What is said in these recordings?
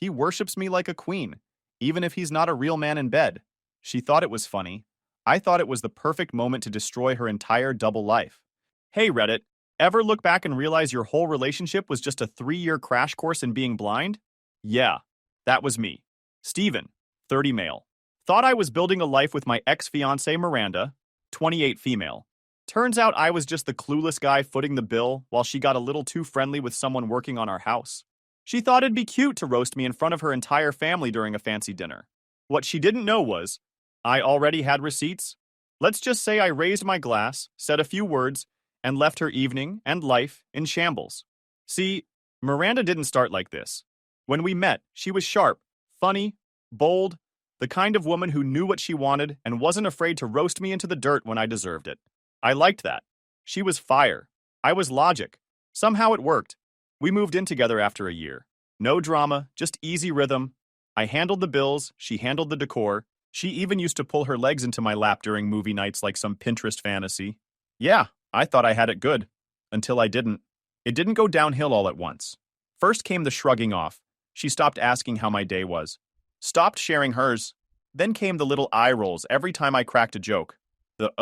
He worships me like a queen, even if he's not a real man in bed. She thought it was funny. I thought it was the perfect moment to destroy her entire double life. Hey, Reddit, ever look back and realize your whole relationship was just a 3-year crash course in being blind? Yeah, that was me. Steven, 30 male. Thought I was building a life with my ex-fiancée Miranda, 28 female. Turns out I was just the clueless guy footing the bill while she got a little too friendly with someone working on our house. She thought it'd be cute to roast me in front of her entire family during a fancy dinner. What she didn't know was, I already had receipts. Let's just say I raised my glass, said a few words, and left her evening and life in shambles. See, Miranda didn't start like this. When we met, she was sharp, funny, bold, the kind of woman who knew what she wanted and wasn't afraid to roast me into the dirt when I deserved it. I liked that. She was fire. I was logic. Somehow it worked. We moved in together after a year. No drama, just easy rhythm. I handled the bills, she handled the decor. She even used to pull her legs into my lap during movie nights like some Pinterest fantasy. Yeah, I thought I had it good. Until I didn't. It didn't go downhill all at once. First came the shrugging off. She stopped asking how my day was. Stopped sharing hers. Then came the little eye rolls every time I cracked a joke. The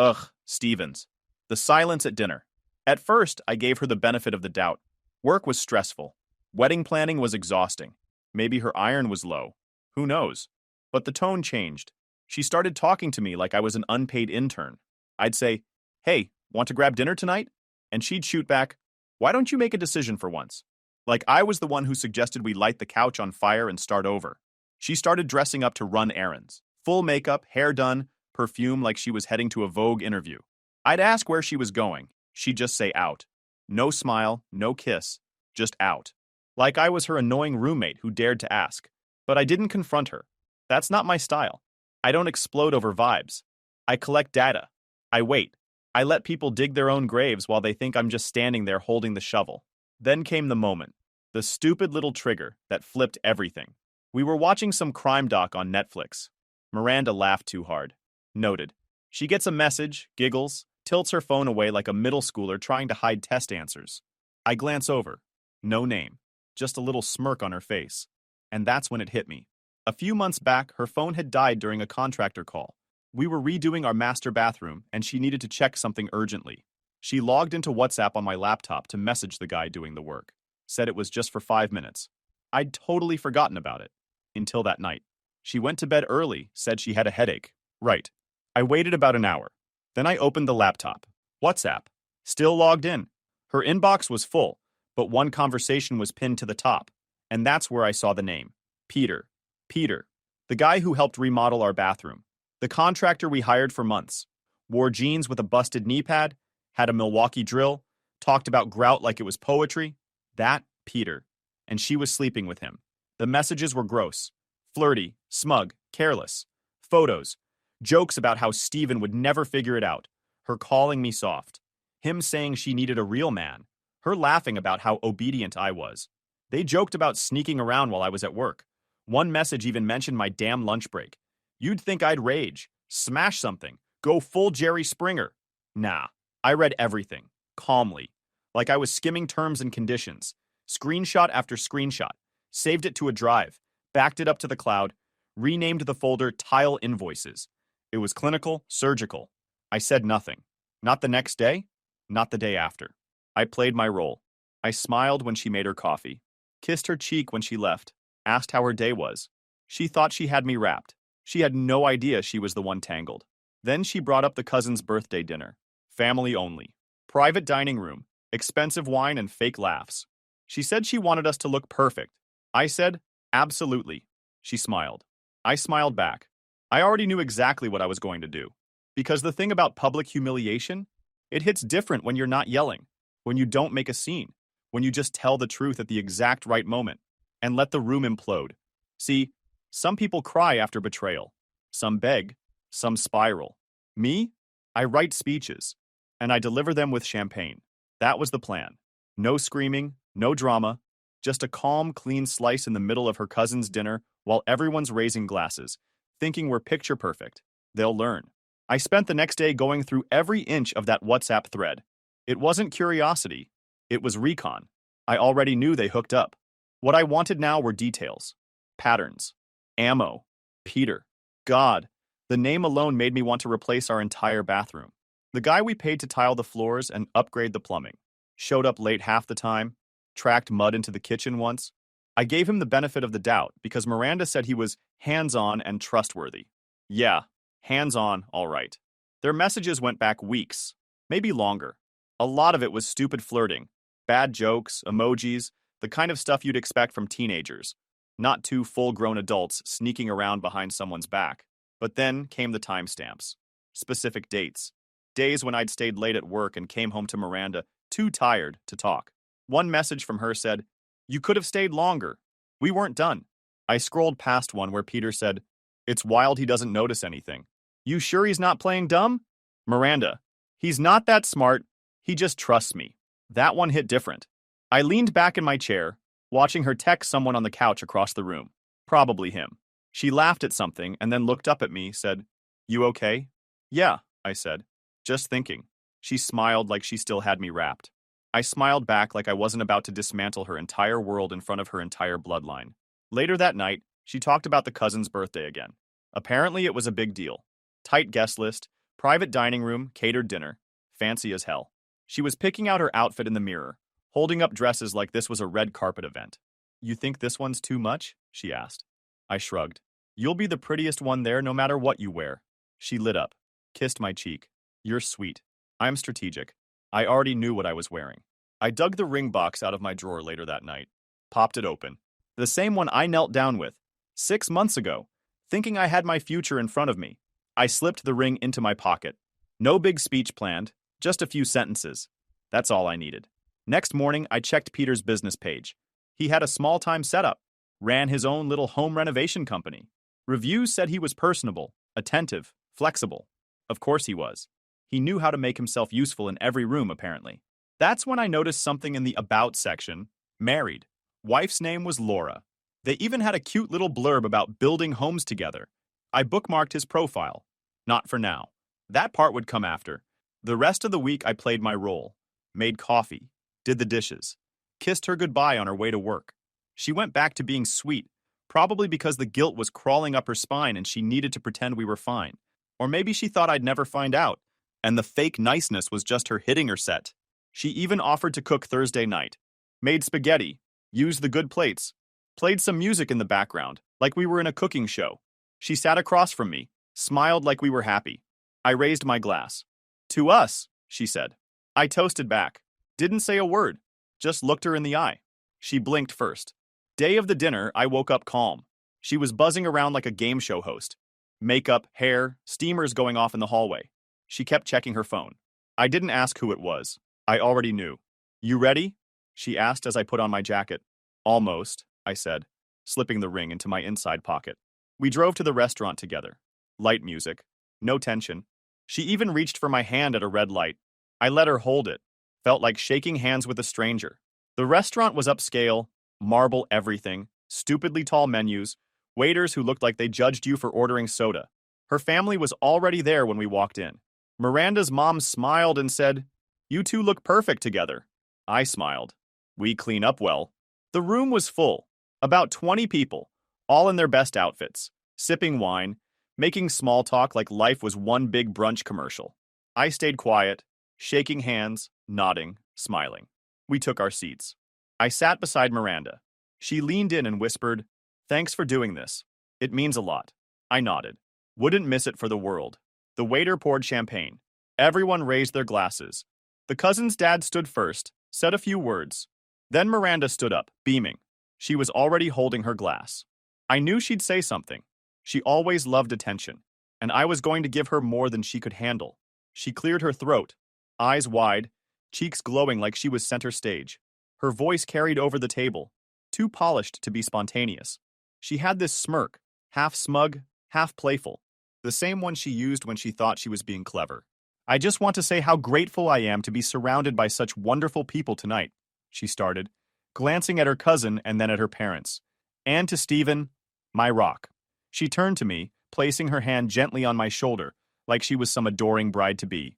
Stevens. The silence at dinner. At first, I gave her the benefit of the doubt. Work was stressful. Wedding planning was exhausting. Maybe her iron was low. Who knows? But the tone changed. She started talking to me like I was an unpaid intern. I'd say, hey, want to grab dinner tonight? And she'd shoot back, why don't you make a decision for once? Like I was the one who suggested we light the couch on fire and start over. She started dressing up to run errands. Full makeup, hair done, perfume like she was heading to a Vogue interview. I'd ask where she was going. She'd just say out. No smile, no kiss, just out. Like I was her annoying roommate who dared to ask. But I didn't confront her. That's not my style. I don't explode over vibes. I collect data. I wait. I let people dig their own graves while they think I'm just standing there holding the shovel. Then came the moment. The stupid little trigger that flipped everything. We were watching some crime doc on Netflix. Miranda laughed too hard. Noted. She gets a message, giggles, tilts her phone away like a middle schooler trying to hide test answers. I glance over. No name. Just a little smirk on her face. And that's when it hit me. A few months back, her phone had died during a contractor call. We were redoing our master bathroom, and she needed to check something urgently. She logged into WhatsApp on my laptop to message the guy doing the work. Said it was just for 5 minutes. I'd totally forgotten about it. Until that night. She went to bed early, said she had a headache. Right. I waited about an hour. Then I opened the laptop. WhatsApp. Still logged in. Her inbox was full, but one conversation was pinned to the top. And that's where I saw the name. Peter. Peter. The guy who helped remodel our bathroom. The contractor we hired for months. Wore jeans with a busted knee pad, had a Milwaukee drill, talked about grout like it was poetry. That Peter. And she was sleeping with him. The messages were gross. Flirty, smug, careless. Photos. Jokes about how Steven would never figure it out. Her calling me soft. Him saying she needed a real man. Her laughing about how obedient I was. They joked about sneaking around while I was at work. One message even mentioned my damn lunch break. You'd think I'd rage, smash something, go full Jerry Springer. Nah, I read everything, calmly, like I was skimming terms and conditions. Screenshot after screenshot, saved it to a drive, backed it up to the cloud, renamed the folder Tile Invoices. It was clinical, surgical. I said nothing. Not the next day, not the day after. I played my role. I smiled when she made her coffee, kissed her cheek when she left, asked how her day was. She thought she had me wrapped. She had no idea she was the one tangled. Then she brought up the cousin's birthday dinner. Family only. Private dining room. Expensive wine and fake laughs. She said she wanted us to look perfect. I said, absolutely. She smiled. I smiled back. I already knew exactly what I was going to do. Because the thing about public humiliation, it hits different when you're not yelling, when you don't make a scene, when you just tell the truth at the exact right moment, and let the room implode. See, some people cry after betrayal. Some beg. Some spiral. Me? I write speeches. And I deliver them with champagne. That was the plan. No screaming, no drama, just a calm, clean slice in the middle of her cousin's dinner while everyone's raising glasses, thinking we're picture perfect. They'll learn. I spent the next day going through every inch of that WhatsApp thread. It wasn't curiosity. It was recon. I already knew they hooked up. What I wanted now were details. Patterns. Ammo. Peter. God. The name alone made me want to replace our entire bathroom. The guy we paid to tile the floors and upgrade the plumbing showed up late half the time, tracked mud into the kitchen once. I gave him the benefit of the doubt because Miranda said he was hands-on and trustworthy. Yeah, hands-on, all right. Their messages went back weeks, maybe longer. A lot of it was stupid flirting, bad jokes, emojis, the kind of stuff you'd expect from teenagers, not two full-grown adults sneaking around behind someone's back. But then came the timestamps, specific dates, days when I'd stayed late at work and came home to Miranda too tired to talk. One message from her said, "You could have stayed longer. We weren't done." I scrolled past one where Peter said, "It's wild he doesn't notice anything. You sure he's not playing dumb?" Miranda, "He's not that smart. He just trusts me." That one hit different. I leaned back in my chair, watching her text someone on the couch across the room. Probably him. She laughed at something and then looked up at me, said, "You okay?" "Yeah," I said. "Just thinking." She smiled like she still had me wrapped. I smiled back like I wasn't about to dismantle her entire world in front of her entire bloodline. Later that night, she talked about the cousin's birthday again. Apparently it was a big deal. Tight guest list, private dining room, catered dinner. Fancy as hell. She was picking out her outfit in the mirror, holding up dresses like this was a red carpet event. "You think this one's too much?" she asked. I shrugged. "You'll be the prettiest one there no matter what you wear." She lit up, kissed my cheek. "You're sweet. I'm strategic. I already knew what I was wearing." I dug the ring box out of my drawer later that night, popped it open. The same one I knelt down with 6 months ago, thinking I had my future in front of me. I slipped the ring into my pocket. No big speech planned, just a few sentences. That's all I needed. Next morning, I checked Peter's business page. He had a small-time setup, ran his own little home renovation company. Reviews said he was personable, attentive, flexible. Of course he was. He knew how to make himself useful in every room, apparently. That's when I noticed something in the About section. Married. Wife's name was Laura. They even had a cute little blurb about building homes together. I bookmarked his profile. Not for now. That part would come after. The rest of the week I played my role. Made coffee. Did the dishes. Kissed her goodbye on her way to work. She went back to being sweet, probably because the guilt was crawling up her spine and she needed to pretend we were fine. Or maybe she thought I'd never find out, and the fake niceness was just her hitting her set. She even offered to cook Thursday night. Made spaghetti, used the good plates, played some music in the background, like we were in a cooking show. She sat across from me, smiled like we were happy. I raised my glass. "To us," she said. I toasted back. Didn't say a word, just looked her in the eye. She blinked first. Day of the dinner, I woke up calm. She was buzzing around like a game show host. Makeup, hair, steamers going off in the hallway. She kept checking her phone. I didn't ask who it was. I already knew. "You ready?" she asked as I put on my jacket. "Almost," I said, slipping the ring into my inside pocket. We drove to the restaurant together. Light music. No tension. She even reached for my hand at a red light. I let her hold it. Felt like shaking hands with a stranger. The restaurant was upscale, marble everything, stupidly tall menus, waiters who looked like they judged you for ordering soda. Her family was already there when we walked in. Miranda's mom smiled and said, "You two look perfect together." I smiled. "We clean up well." The room was full. About 20 people, all in their best outfits, sipping wine, making small talk like life was one big brunch commercial. I stayed quiet, shaking hands, nodding, smiling. We took our seats. I sat beside Miranda. She leaned in and whispered, "Thanks for doing this. It means a lot." I nodded. Wouldn't miss it for the world. The waiter poured champagne. Everyone raised their glasses. The cousin's dad stood first, said a few words. Then Miranda stood up, beaming. She was already holding her glass. I knew she'd say something. She always loved attention, and I was going to give her more than she could handle. She cleared her throat, eyes wide, cheeks glowing like she was center stage. Her voice carried over the table, too polished to be spontaneous. She had this smirk, half smug, half playful, the same one she used when she thought she was being clever. "I just want to say how grateful I am to be surrounded by such wonderful people tonight," she started, glancing at her cousin and then at her parents. "And to Stephen, my rock." She turned to me, placing her hand gently on my shoulder, like she was some adoring bride-to-be.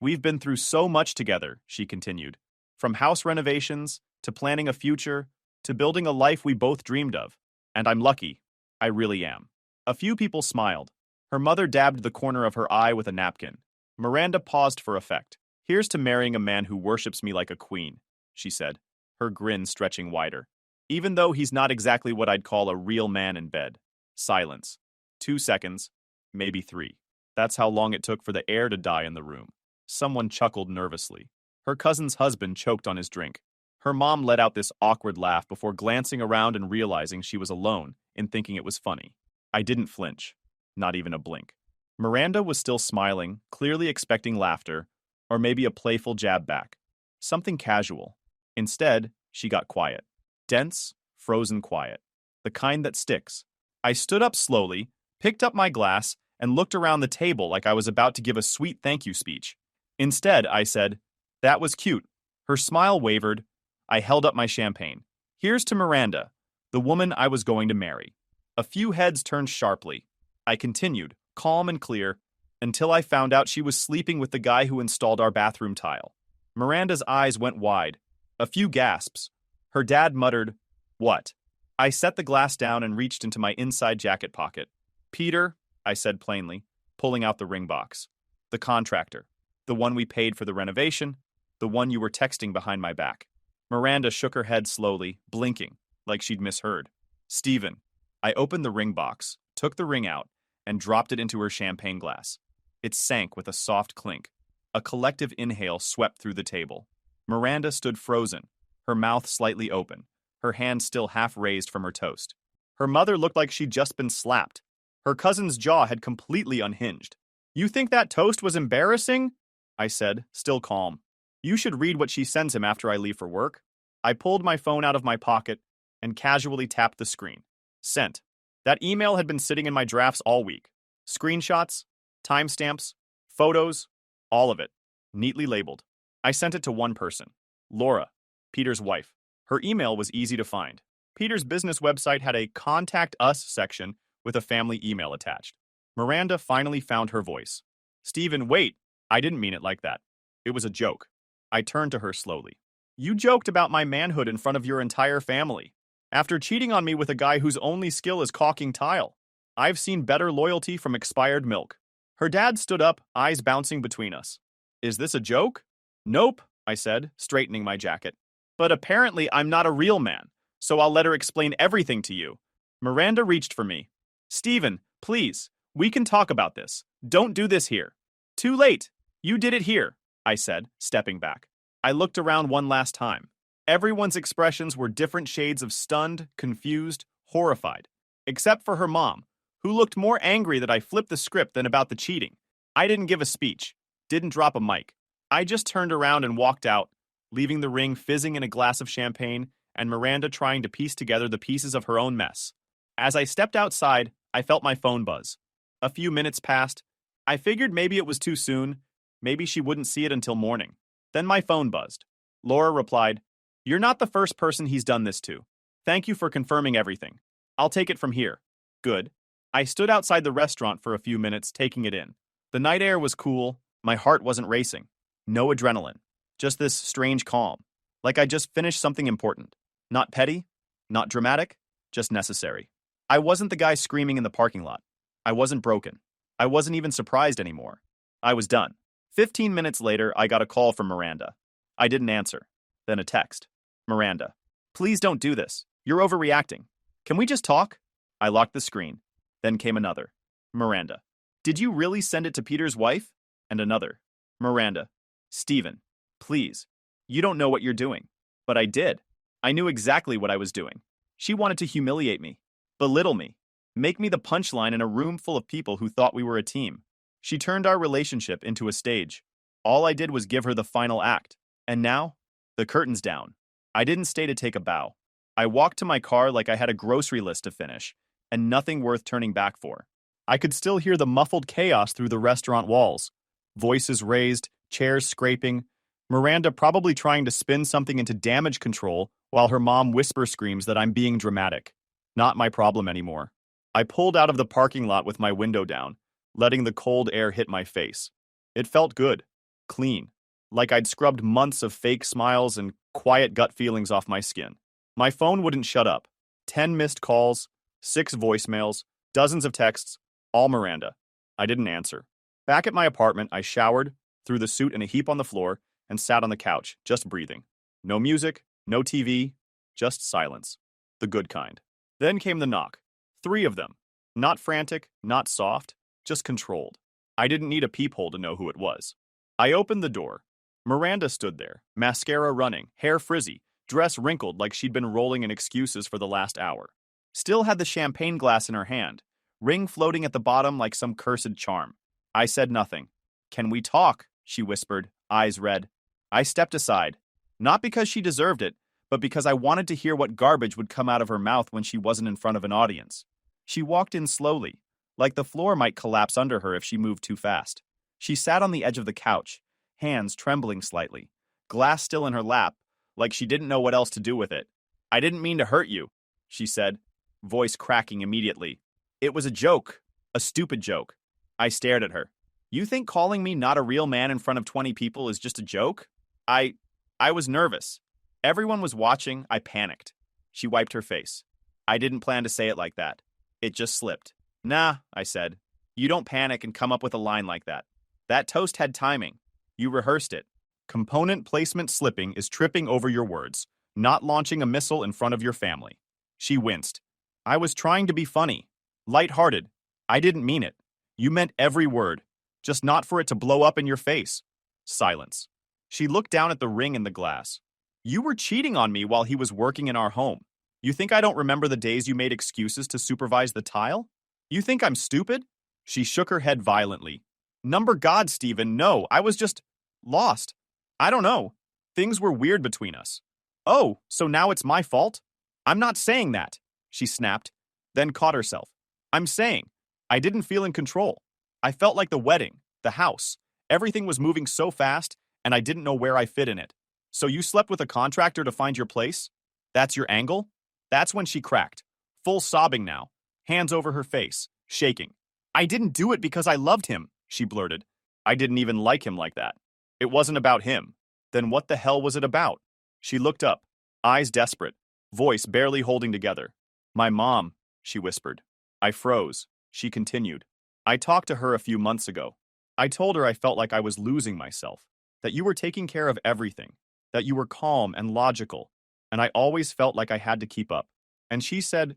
"We've been through so much together," she continued. "From house renovations, to planning a future, to building a life we both dreamed of. And I'm lucky. I really am. A few people smiled. Her mother dabbed the corner of her eye with a napkin. Miranda paused for effect. Here's to marrying a man who worships me like a queen, she said, her grin stretching wider. Even though he's not exactly what I'd call a real man in bed. Silence. 2 seconds, maybe 3. That's how long it took for the air to die in the room. Someone chuckled nervously. Her cousin's husband choked on his drink. Her mom let out this awkward laugh before glancing around and realizing she was alone and thinking it was funny. I didn't flinch. Not even a blink. Miranda was still smiling, clearly expecting laughter, or maybe a playful jab back. Something casual. Instead, she got quiet. Dense, frozen quiet. The kind that sticks. I stood up slowly, picked up my glass, and looked around the table like I was about to give a sweet thank you speech. Instead, I said, "That was cute." Her smile wavered. I held up my champagne. Here's to Miranda, the woman I was going to marry. A few heads turned sharply. I continued, calm and clear, until I found out she was sleeping with the guy who installed our bathroom tile. Miranda's eyes went wide. A few gasps. Her dad muttered, "What?" I set the glass down and reached into my inside jacket pocket. "Peter," I said plainly, pulling out the ring box. "The contractor. The one we paid for the renovation. The one you were texting behind my back." Miranda shook her head slowly, blinking, like she'd misheard. "Stephen." I opened the ring box, took the ring out, and dropped it into her champagne glass. It sank with a soft clink. A collective inhale swept through the table. Miranda stood frozen, her mouth slightly open, her hand still half raised from her toast. Her mother looked like she'd just been slapped. Her cousin's jaw had completely unhinged. "You think that toast was embarrassing?" I said, still calm. "You should read what she sends him after I leave for work." I pulled my phone out of my pocket and casually tapped the screen. Sent. That email had been sitting in my drafts all week. Screenshots, timestamps, photos, all of it, neatly labeled. I sent it to one person, Laura, Peter's wife. Her email was easy to find. Peter's business website had a Contact Us section with a family email attached. Miranda finally found her voice. "Stephen, wait. I didn't mean it like that. It was a joke." I turned to her slowly. "You joked about my manhood in front of your entire family. After cheating on me with a guy whose only skill is caulking tile. I've seen better loyalty from expired milk." Her dad stood up, eyes bouncing between us. "Is this a joke?" "Nope," I said, straightening my jacket. "But apparently I'm not a real man, so I'll let her explain everything to you." Miranda reached for me. "Stephen, please, we can talk about this. Don't do this here." "Too late. You did it here," I said, stepping back. I looked around one last time. Everyone's expressions were different shades of stunned, confused, horrified. Except for her mom, who looked more angry that I flipped the script than about the cheating. I didn't give a speech, didn't drop a mic. I just turned around and walked out, leaving the ring fizzing in a glass of champagne and Miranda trying to piece together the pieces of her own mess. As I stepped outside, I felt my phone buzz. A few minutes passed. I figured maybe it was too soon, maybe she wouldn't see it until morning. Then my phone buzzed. Laura replied, "You're not the first person he's done this to. Thank you for confirming everything. I'll take it from here." Good. I stood outside the restaurant for a few minutes, taking it in. The night air was cool. My heart wasn't racing. No adrenaline. Just this strange calm. Like I just finished something important. Not petty, not dramatic, just necessary. I wasn't the guy screaming in the parking lot. I wasn't broken. I wasn't even surprised anymore. I was done. 15 minutes later, I got a call from Miranda. I didn't answer. Then a text. "Miranda, please don't do this. You're overreacting. Can we just talk?" I locked the screen. Then came another. "Miranda, did you really send it to Peter's wife?" And another. "Miranda, Stephen, please. You don't know what you're doing." But I did. I knew exactly what I was doing. She wanted to humiliate me, belittle me, make me the punchline in a room full of people who thought we were a team. She turned our relationship into a stage. All I did was give her the final act. And now, the curtain's down. I didn't stay to take a bow. I walked to my car like I had a grocery list to finish, and nothing worth turning back for. I could still hear the muffled chaos through the restaurant walls. Voices raised, chairs scraping, Miranda probably trying to spin something into damage control while her mom whisper screams that I'm being dramatic. Not my problem anymore. I pulled out of the parking lot with my window down, letting the cold air hit my face. It felt good, clean, like I'd scrubbed months of fake smiles and quiet gut feelings off my skin. My phone wouldn't shut up. 10 missed calls, 6 voicemails, dozens of texts, all Miranda. I didn't answer. Back at my apartment, I showered, threw the suit in a heap on the floor, and sat on the couch, just breathing. No music, no TV, just silence. The good kind. Then came the knock. 3 of them. Not frantic, not soft, just controlled. I didn't need a peephole to know who it was. I opened the door. Miranda stood there, mascara running, hair frizzy, dress wrinkled like she'd been rolling in excuses for the last hour. Still had the champagne glass in her hand, ring floating at the bottom like some cursed charm. I said nothing. "Can we talk?" she whispered, eyes red. I stepped aside. Not because she deserved it, but because I wanted to hear what garbage would come out of her mouth when she wasn't in front of an audience. She walked in slowly, like the floor might collapse under her if she moved too fast. She sat on the edge of the couch, hands trembling slightly, glass still in her lap, like she didn't know what else to do with it. "I didn't mean to hurt you," she said, voice cracking immediately. "It was a joke, a stupid joke." I stared at her. "You think calling me not a real man in front of 20 people is just a joke?" I was nervous. Everyone was watching. I panicked. She wiped her face. "I didn't plan to say it like that. It just slipped." "Nah," I said. "You don't panic and come up with a line like that. That toast had timing. You rehearsed it. Component placement slipping is tripping over your words, not launching a missile in front of your family." She winced. "I was trying to be funny. Light-hearted. I didn't mean it. You meant every word. Just not for it to blow up in your face." Silence. She looked down at the ring in the glass. "You were cheating on me while he was working in our home. You think I don't remember the days you made excuses to supervise the tile? You think I'm stupid?" She shook her head violently. "Number God, Stephen, no, I was just lost. I don't know. Things were weird between us." "Oh, so now it's my fault?" "I'm not saying that," she snapped, then caught herself. "I'm saying I didn't feel in control. I felt like the wedding, the house. Everything was moving so fast, and I didn't know where I fit in it. So you slept with a contractor to find your place? That's your angle?" That's when she cracked, full sobbing now, hands over her face, shaking. "I didn't do it because I loved him," she blurted. "I didn't even like him like that. It wasn't about him. Then what the hell was it about?" She looked up, eyes desperate, voice barely holding together. "My mom," she whispered. I froze. She continued. "I talked to her a few months ago. I told her I felt like I was losing myself, that you were taking care of everything, that you were calm and logical, and I always felt like I had to keep up. And she said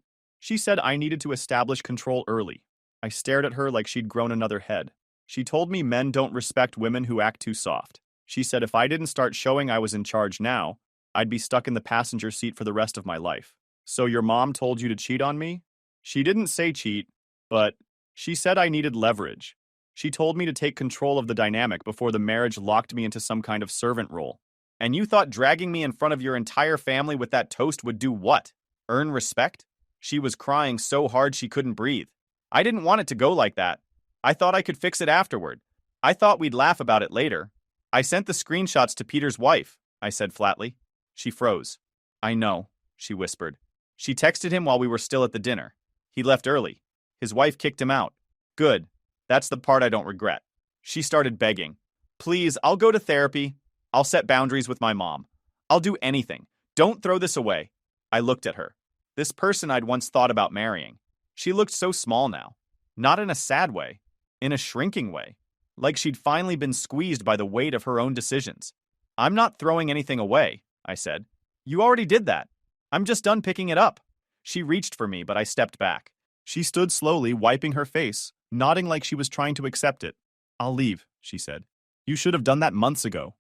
I needed to establish control early." I stared at her like she'd grown another head. "She told me men don't respect women who act too soft. She said if I didn't start showing I was in charge now, I'd be stuck in the passenger seat for the rest of my life." "So your mom told you to cheat on me?" "She didn't say cheat, but she said I needed leverage. She told me to take control of the dynamic before the marriage locked me into some kind of servant role." "And you thought dragging me in front of your entire family with that toast would do what? Earn respect?" She was crying so hard she couldn't breathe. "I didn't want it to go like that. I thought I could fix it afterward. I thought we'd laugh about it later. I sent the screenshots to Peter's wife," I said flatly. She froze. "I know," she whispered. "She texted him while we were still at the dinner. He left early. His wife kicked him out. Good. That's the part I don't regret." She started begging. "Please, I'll go to therapy. I'll set boundaries with my mom. I'll do anything. Don't throw this away." I looked at her. This person I'd once thought about marrying. She looked so small now. Not in a sad way. In a shrinking way. Like she'd finally been squeezed by the weight of her own decisions. "I'm not throwing anything away," I said. "You already did that. I'm just done picking it up." She reached for me, but I stepped back. She stood slowly, wiping her face, nodding like she was trying to accept it. "I'll leave," she said. "You should have done that months ago."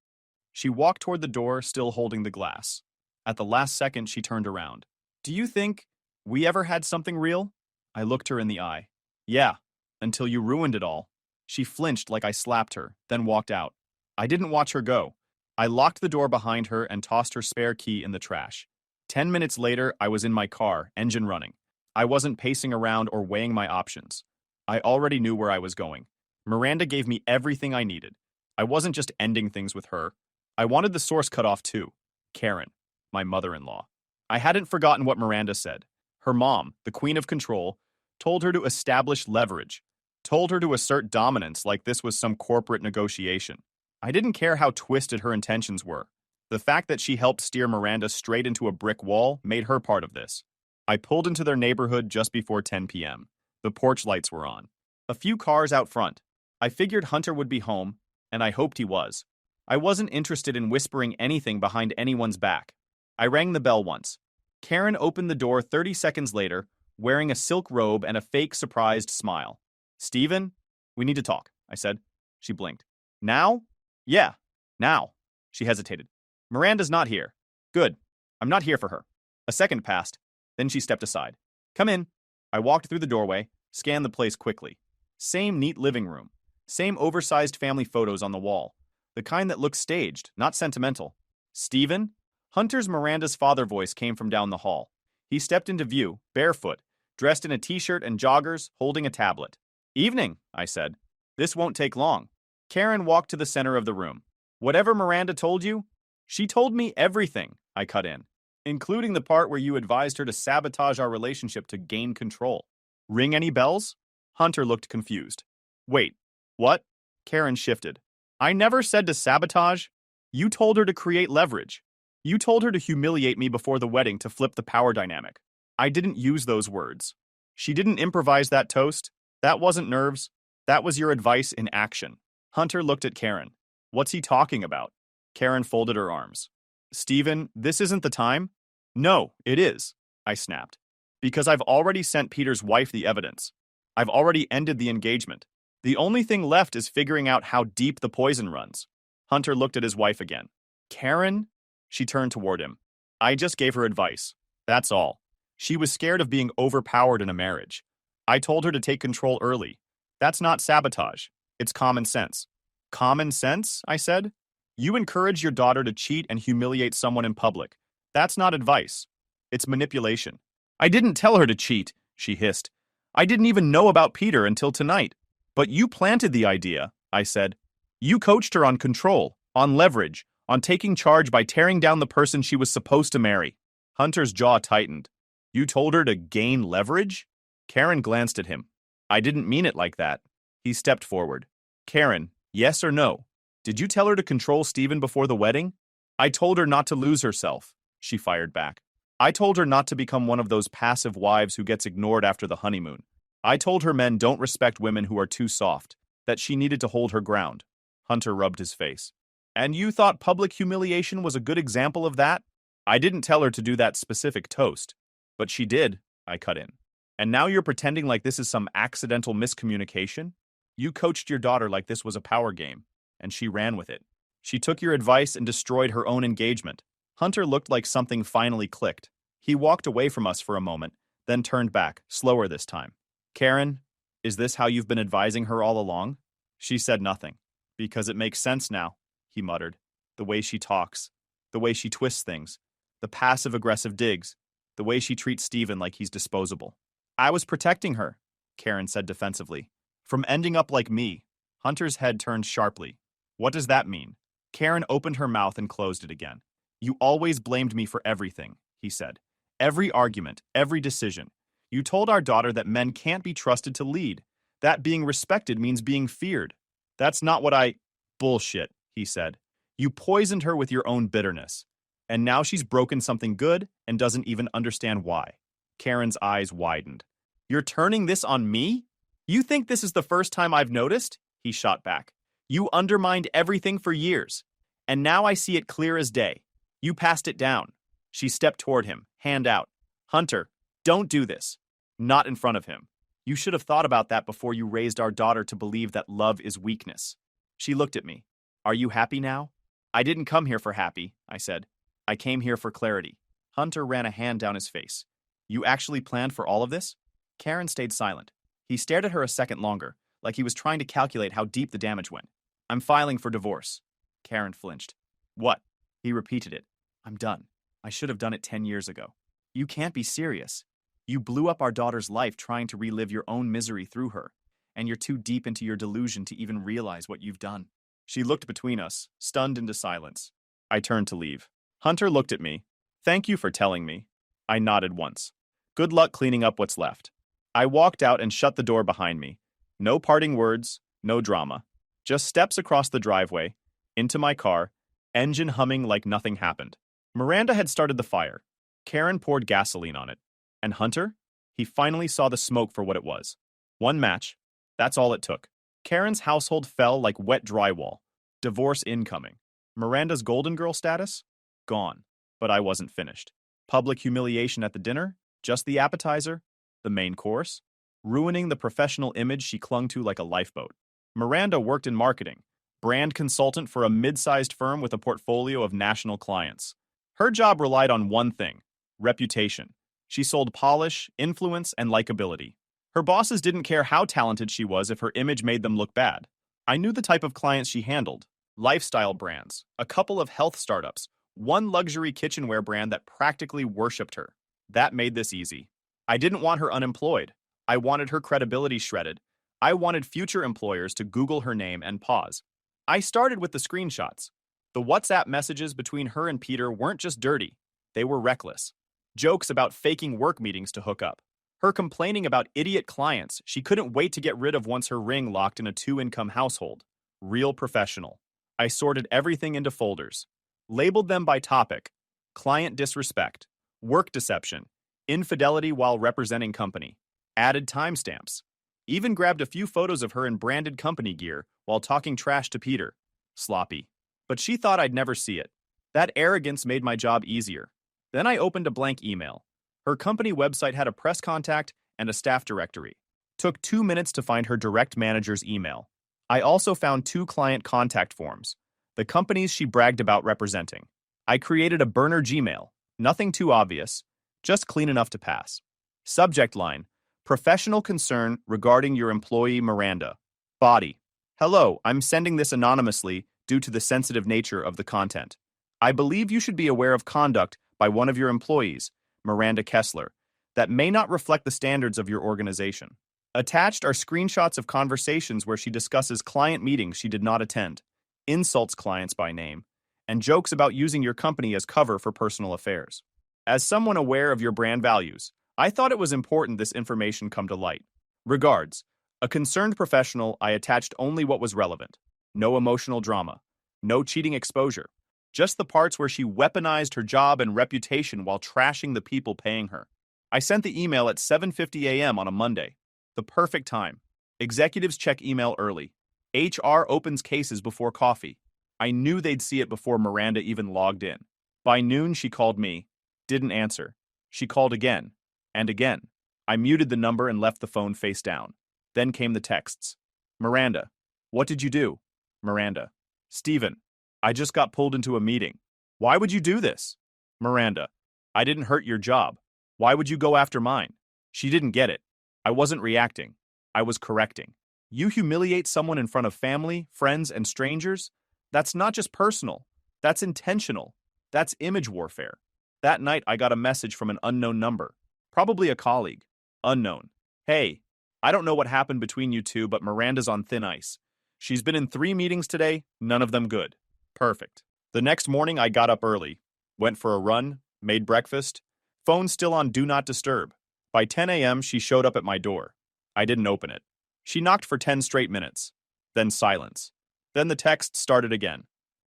She walked toward the door, still holding the glass. At the last second, she turned around. "Do you think we ever had something real?" I looked her in the eye. "Yeah, until you ruined it all." She flinched like I slapped her, then walked out. I didn't watch her go. I locked the door behind her and tossed her spare key in the trash. 10 minutes later, I was in my car, engine running. I wasn't pacing around or weighing my options. I already knew where I was going. Miranda gave me everything I needed. I wasn't just ending things with her. I wanted the source cut off too. Karen, my mother-in-law. I hadn't forgotten what Miranda said. Her mom, the queen of control, told her to establish leverage, told her to assert dominance like this was some corporate negotiation. I didn't care how twisted her intentions were. The fact that she helped steer Miranda straight into a brick wall made her part of this. I pulled into their neighborhood just before 10 p.m. The porch lights were on. A few cars out front. I figured Hunter would be home, and I hoped he was. I wasn't interested in whispering anything behind anyone's back. I rang the bell once. Karen opened the door 30 seconds later, wearing a silk robe and a fake surprised smile. "Steven, we need to talk," I said. She blinked. "Now?" "Yeah, now." She hesitated. "Miranda's not here." "Good. I'm not here for her." A second passed. Then she stepped aside. "Come in." I walked through the doorway, scanned the place quickly. Same neat living room. Same oversized family photos on the wall. The kind that looks staged, not sentimental. "Steven?" Hunter's Miranda's father voice came from down the hall. He stepped into view, barefoot, dressed in a t-shirt and joggers, holding a tablet. "Evening," I said. "This won't take long." Karen walked to the center of the room. "Whatever Miranda told you?" "She told me everything," I cut in, "including the part where you advised her to sabotage our relationship to gain control." "Ring any bells?" Hunter looked confused. "Wait, what?" Karen shifted. "I never said to sabotage. You told her to create leverage. You told her to humiliate me before the wedding to flip the power dynamic. I didn't use those words. She didn't improvise that toast. That wasn't nerves. That was your advice in action." Hunter looked at Karen. "What's he talking about?" Karen folded her arms. "Steven, this isn't the time?" "No, it is," I snapped. "Because I've already sent Peter's wife the evidence. I've already ended the engagement. The only thing left is figuring out how deep the poison runs." Hunter looked at his wife again. "Karen?" She turned toward him. "I just gave her advice. That's all. She was scared of being overpowered in a marriage. I told her to take control early. That's not sabotage. It's common sense." "Common sense?" I said. "You encourage your daughter to cheat and humiliate someone in public. That's not advice. It's manipulation." "I didn't tell her to cheat," she hissed. "I didn't even know about Peter until tonight." "But you planted the idea," I said. "You coached her on control, on leverage, on taking charge by tearing down the person she was supposed to marry." Hunter's jaw tightened. "You told her to gain leverage?" Karen glanced at him. "I didn't mean it like that." He stepped forward. "Karen, yes or no? Did you tell her to control Steven before the wedding?" "I told her not to lose herself," she fired back. "I told her not to become one of those passive wives who gets ignored after the honeymoon. I told her men don't respect women who are too soft, that she needed to hold her ground." Hunter rubbed his face. "And you thought public humiliation was a good example of that?" "I didn't tell her to do that specific toast." "But she did," I cut in. "And now you're pretending like this is some accidental miscommunication? You coached your daughter like this was a power game, and she ran with it. She took your advice and destroyed her own engagement." Hunter looked like something finally clicked. He walked away from us for a moment, then turned back, slower this time. "Karen, is this how you've been advising her all along?" She said nothing. "Because it makes sense now," he muttered. "The way she talks, the way she twists things, the passive-aggressive digs, the way she treats Steven like he's disposable." "I was protecting her," Karen said defensively. "From ending up like me." Hunter's head turned sharply. "What does that mean?" Karen opened her mouth and closed it again. "You always blamed me for everything," he said. "Every argument, every decision. You told our daughter that men can't be trusted to lead. That being respected means being feared. That's not what I—" "Bullshit," he said. "You poisoned her with your own bitterness. And now she's broken something good and doesn't even understand why." Karen's eyes widened. "You're turning this on me? You think this is the first time I've noticed?" He shot back. "You undermined everything for years. And now I see it clear as day. You passed it down." She stepped toward him, hand out. "Hunter, don't do this. Not in front of him. You should have thought about that before you raised our daughter to believe that love is weakness." She looked at me. "Are you happy now?" "I didn't come here for happy," I said. "I came here for clarity." Hunter ran a hand down his face. "You actually planned for all of this?" Karen stayed silent. He stared at her a second longer, like he was trying to calculate how deep the damage went. "I'm filing for divorce." Karen flinched. "What?" He repeated it. "I'm done. I should have done it 10 years ago." "You can't be serious. You blew up our daughter's life trying to relive your own misery through her, and you're too deep into your delusion to even realize what you've done." She looked between us, stunned into silence. I turned to leave. Hunter looked at me. "Thank you for telling me." I nodded once. "Good luck cleaning up what's left." I walked out and shut the door behind me. No parting words, no drama. Just steps across the driveway, into my car, engine humming like nothing happened. Miranda had started the fire. Karen poured gasoline on it. And Hunter? He finally saw the smoke for what it was. One match. That's all it took. Karen's household fell like wet drywall. Divorce incoming. Miranda's golden girl status? Gone. But I wasn't finished. Public humiliation at the dinner? Just the appetizer? The main course? Ruining the professional image she clung to like a lifeboat. Miranda worked in marketing, brand consultant for a mid-sized firm with a portfolio of national clients. Her job relied on one thing: reputation. She sold polish, influence, and likability. Her bosses didn't care how talented she was if her image made them look bad. I knew the type of clients she handled: lifestyle brands, a couple of health startups, one luxury kitchenware brand that practically worshipped her. That made this easy. I didn't want her unemployed. I wanted her credibility shredded. I wanted future employers to Google her name and pause. I started with the screenshots. The WhatsApp messages between her and Peter weren't just dirty, they were reckless. Jokes about faking work meetings to hook up. Her complaining about idiot clients she couldn't wait to get rid of once her ring locked in a two-income household. Real professional. I sorted everything into folders. Labeled them by topic: client disrespect, work deception, infidelity while representing company. Added timestamps. Even grabbed a few photos of her in branded company gear while talking trash to Peter. Sloppy. But she thought I'd never see it. That arrogance made my job easier. Then I opened a blank email. Her company website had a press contact and a staff directory. Took 2 minutes to find her direct manager's email. I also found 2 client contact forms, the companies she bragged about representing. I created a burner Gmail, nothing too obvious, just clean enough to pass. Subject line: professional concern regarding your employee Miranda. Body: hello, I'm sending this anonymously due to the sensitive nature of the content. I believe you should be aware of conduct by one of your employees, Miranda Kessler, that may not reflect the standards of your organization. Attached are screenshots of conversations where she discusses client meetings she did not attend, insults clients by name, and jokes about using your company as cover for personal affairs. As someone aware of your brand values, I thought it was important this information come to light. Regards, a concerned professional. I attached only what was relevant. No emotional drama. No cheating exposure. Just the parts where she weaponized her job and reputation while trashing the people paying her. I sent the email at 7:50 a.m. on a Monday. The perfect time. Executives check email early. HR opens cases before coffee. I knew they'd see it before Miranda even logged in. By noon, she called me. Didn't answer. She called again. And again. I muted the number and left the phone face down. Then came the texts. Miranda: what did you do? Miranda: Steven, I just got pulled into a meeting. Why would you do this? Miranda: I didn't hurt your job. Why would you go after mine? She didn't get it. I wasn't reacting. I was correcting. You humiliate someone in front of family, friends, and strangers? That's not just personal. That's intentional. That's image warfare. That night, I got a message from an unknown number. Probably a colleague. Unknown. Hey, I don't know what happened between you two, but Miranda's on thin ice. She's been in 3 meetings today, none of them good. Perfect. The next morning, I got up early, went for a run, made breakfast, phone still on Do Not Disturb. By 10 a.m., she showed up at my door. I didn't open it. She knocked for 10 straight minutes. Then silence. Then the text started again.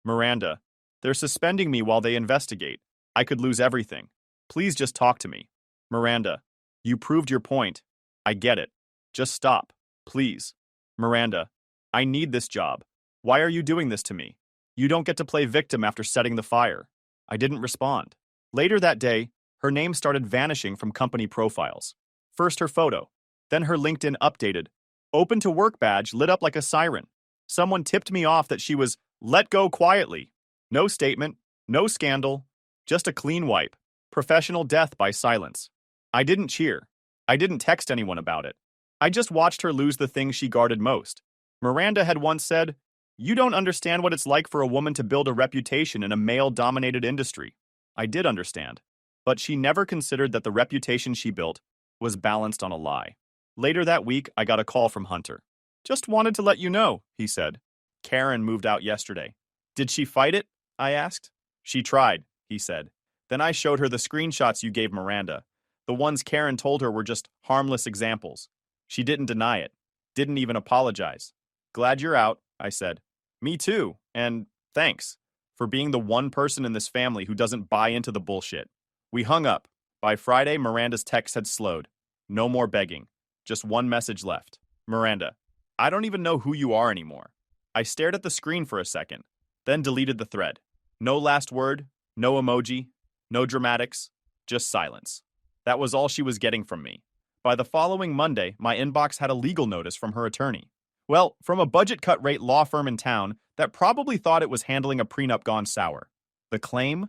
Miranda: they're suspending me while they investigate. I could lose everything. Please just talk to me. Miranda: you proved your point. I get it. Just stop. Please. Miranda: I need this job. Why are you doing this to me? You don't get to play victim after setting the fire. I didn't respond. Later that day, her name started vanishing from company profiles. First her photo, then her LinkedIn updated. Open to work badge lit up like a siren. Someone tipped me off that she was let go quietly. No statement, no scandal, just a clean wipe. Professional death by silence. I didn't cheer. I didn't text anyone about it. I just watched her lose the thing she guarded most. Miranda had once said, "You don't understand what it's like for a woman to build a reputation in a male-dominated industry." I did understand. But she never considered that the reputation she built was balanced on a lie. Later that week, I got a call from Hunter. Just wanted to let you know, he said. Karen moved out yesterday. Did she fight it? I asked. She tried, he said. Then I showed her the screenshots you gave Miranda. The ones Karen told her were just harmless examples. She didn't deny it. Didn't even apologize. Glad you're out, I said. Me too, and thanks for being the one person in this family who doesn't buy into the bullshit. We hung up. By Friday, Miranda's text had slowed. No more begging. Just one message left. Miranda, I don't even know who you are anymore. I stared at the screen for a second, then deleted the thread. No last word, no emoji, no dramatics, just silence. That was all she was getting from me. By the following Monday, my inbox had a legal notice from her attorney. Well, from a budget cut rate law firm in town that probably thought it was handling a prenup gone sour. The claim?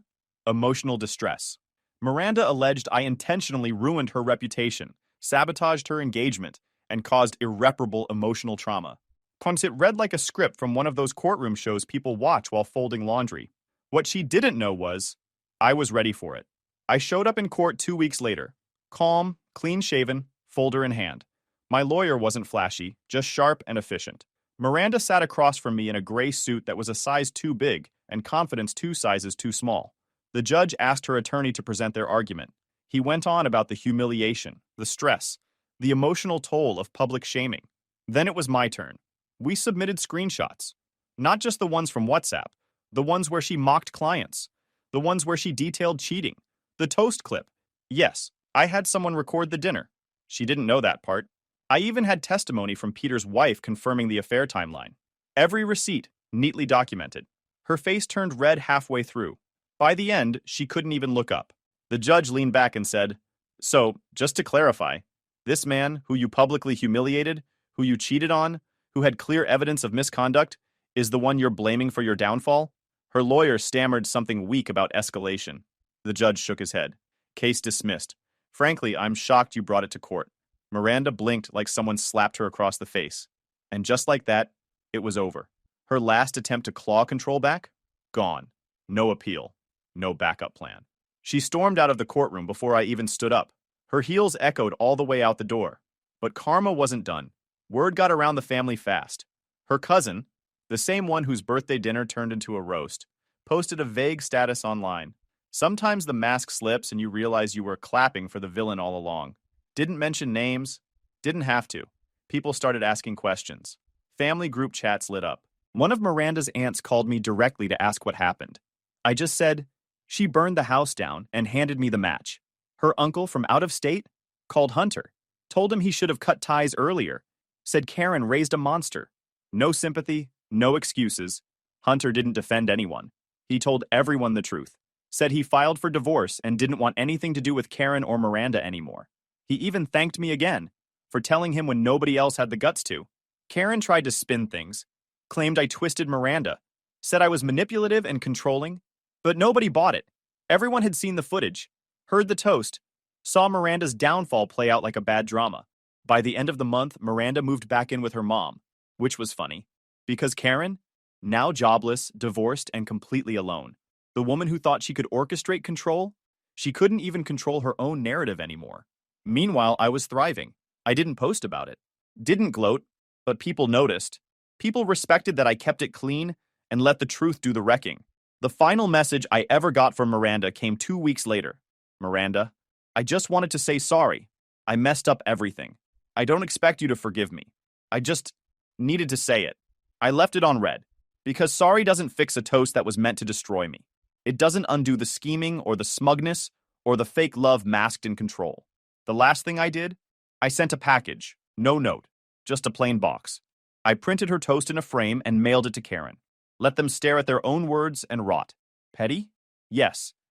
Emotional distress. Miranda alleged I intentionally ruined her reputation, sabotaged her engagement, and caused irreparable emotional trauma. Punce, it read like a script from one of those courtroom shows people watch while folding laundry. What she didn't know was, I was ready for it. I showed up in court 2 weeks later, calm, clean-shaven, folder in hand. My lawyer wasn't flashy, just sharp and efficient. Miranda sat across from me in a gray suit that was a size too big and confidence 2 sizes too small. The judge asked her attorney to present their argument. He went on about the humiliation, the stress, the emotional toll of public shaming. Then it was my turn. We submitted screenshots. Not just the ones from WhatsApp, the ones where she mocked clients, the ones where she detailed cheating, the toast clip. Yes, I had someone record the dinner. She didn't know that part. I even had testimony from Peter's wife confirming the affair timeline. Every receipt, neatly documented. Her face turned red halfway through. By the end, she couldn't even look up. The judge leaned back and said, So, just to clarify, this man, who you publicly humiliated, who you cheated on, who had clear evidence of misconduct, is the one you're blaming for your downfall? Her lawyer stammered something weak about escalation. The judge shook his head. Case dismissed. Frankly, I'm shocked you brought it to court. Miranda blinked like someone slapped her across the face. And just like that, it was over. Her last attempt to claw control back? Gone. No appeal. No backup plan. She stormed out of the courtroom before I even stood up. Her heels echoed all the way out the door. But karma wasn't done. Word got around the family fast. Her cousin, the same one whose birthday dinner turned into a roast, posted a vague status online. Sometimes the mask slips and you realize you were clapping for the villain all along. Didn't mention names. Didn't have to. People started asking questions. Family group chats lit up. One of Miranda's aunts called me directly to ask what happened. I just said, she burned the house down and handed me the match. Her uncle from out of state called Hunter, told him he should have cut ties earlier, said Karen raised a monster. No sympathy, no excuses. Hunter didn't defend anyone. He told everyone the truth, said he filed for divorce and didn't want anything to do with Karen or Miranda anymore. He even thanked me again for telling him when nobody else had the guts to. Karen tried to spin things, claimed I twisted Miranda, said I was manipulative and controlling, but nobody bought it. Everyone had seen the footage, heard the toast, saw Miranda's downfall play out like a bad drama. By the end of the month, Miranda moved back in with her mom, which was funny, because Karen, now jobless, divorced, and completely alone, the woman who thought she could orchestrate control, she couldn't even control her own narrative anymore. Meanwhile, I was thriving. I didn't post about it. Didn't gloat, but people noticed. People respected that I kept it clean and let the truth do the wrecking. The final message I ever got from Miranda came 2 weeks later. Miranda, I just wanted to say sorry. I messed up everything. I don't expect you to forgive me. I just needed to say it. I left it on red, because sorry doesn't fix a toast that was meant to destroy me. It doesn't undo the scheming or the smugness or the fake love masked in control. The last thing I did, I sent a package, no note, just a plain box. I printed her toast in a frame and mailed it to Karen. Let them stare at their own words and rot. Petty? Yes,